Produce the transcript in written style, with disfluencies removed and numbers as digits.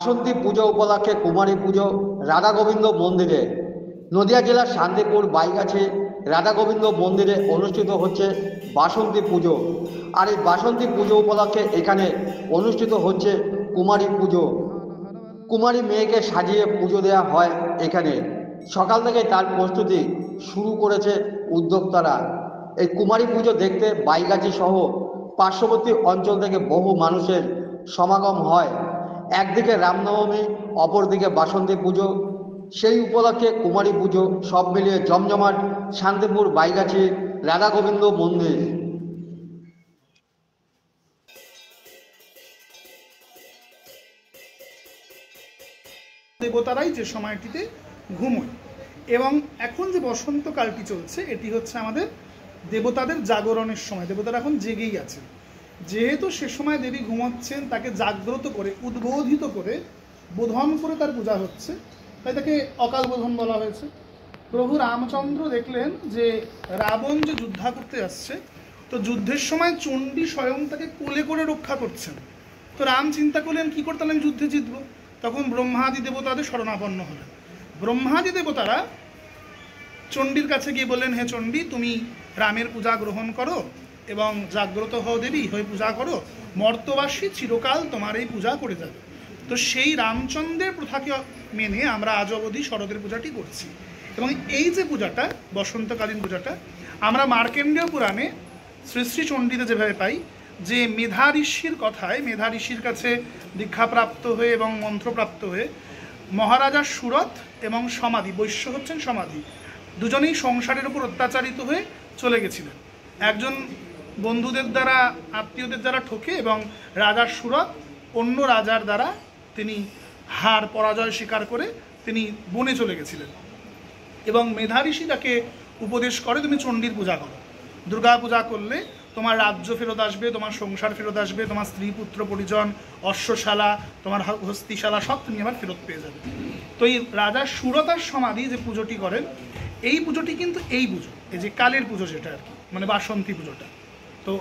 বাসন্তী পুজো উপলক্ষে কুমারী পুজো রাধা গোবিন্দ মন্দিরে নদিয়া জেলার শান্তিপুর বাইগাছি রাধা গোবিন্দ মন্দিরে অনুষ্ঠিত হচ্ছে বাসন্তী পুজো। আর এই বাসন্তী পুজো উপলক্ষে এখানে অনুষ্ঠিত হচ্ছে কুমারী পুজো। কুমারী মেয়েকে সাজিয়ে পুজো দেওয়া হয় এখানে। সকাল থেকে তার প্রস্তুতি শুরু করেছে উদ্যোক্তারা। এই কুমারী পুজো দেখতে বাইগাছি সহ পার্শ্ববর্তী অঞ্চল থেকে বহু মানুষের সমাগম হয়। একদিকে রামনবমী, অপরদিকে বাসন্তী পুজো, সেই উপলক্ষে কুমারী পুজো, সব মিলিয়ে জমজমাট শান্তিপুর বাইগাছি রাধা গোবিন্দ মন্দির। দেবতারাই যে সময়টিতে ঘুমোয় এবং এখন যে বসন্তকালটি চলছে এটি হচ্ছে আমাদের দেবতাদের জাগরণের সময়। দেবতারা এখন জেগেই আছেন, যেহেতু সে সময় দেবী ঘুমাচ্ছেন, তাকে জাগ্রত করে উদ্বোধিত করে বোধন করে তার পূজা হচ্ছে, তাই তাকে অকাল বোধন বলা হয়েছে। প্রভু রামচন্দ্র দেখলেন যে রাবণ যে যুদ্ধ করতে আসছে, তো যুদ্ধের সময় চণ্ডী স্বয়ং তাকে কোলে করে রক্ষা করছেন। তো রাম চিন্তা করলেন কি করতে আমি যুদ্ধে জিতবো। তখন ব্রহ্মাদি দেবতাদের শরণাপন্ন হলেন। ব্রহ্মাদি দেবতারা চণ্ডীর কাছে গিয়ে বললেন, হে চণ্ডী, তুমি রামের পূজা গ্রহণ করো এবং জাগ্রত হও দেবী, হয়ে পূজা করো, মর্তবাসী চিরকাল তোমার এই পূজা করে যাবে। তো সেই রামচন্দ্রের প্রথাকে মেনে আমরা আজ অবধি শরদের পূজাটি করছি। এবং এই যে পূজাটা, বসন্তকালীন পূজাটা, আমরা মার্কেন্ডীয় পুরাণে শ্রী শ্রী চণ্ডীতে যেভাবে পাই যে মেধা ঋষির কথায়, মেধা ঋষির কাছে দীক্ষাপ্রাপ্ত হয়ে এবং মন্ত্রপ্রাপ্ত হয়ে মহারাজা সুরথ এবং সমাধি, বৈশ্য হচ্ছেন সমাধি, দুজনেই সংসারের উপর অত্যাচারিত হয়ে চলে গেছিলেন। একজন বন্ধুদের দ্বারা, আত্মীয়দের দ্বারা ঠকে এবং রাজা সুরথ অন্য রাজার দ্বারা তিনি হার পরাজয় স্বীকার করে তিনি বনে চলে গেছিলেন। এবং মেধা ঋষি তাকে উপদেশ করে, তুমি চণ্ডীর পূজা করো, দুর্গা পূজা করলে তোমার রাজ্য ফেরত আসবে, তোমার সংসার ফেরত আসবে, তোমার স্ত্রী পুত্র পরিজন, অশ্বশালা, তোমার হস্তিশালা সব তুমি আবার ফেরত পেয়ে যাবে। তো এই রাজা সুরতার সমাধি যে পুজোটি করেন, এই পুজোটি কিন্তু এই পুজো, এই যে কালের পুজো যেটা আর কি, মানে বাসন্তী পুজোটা। তো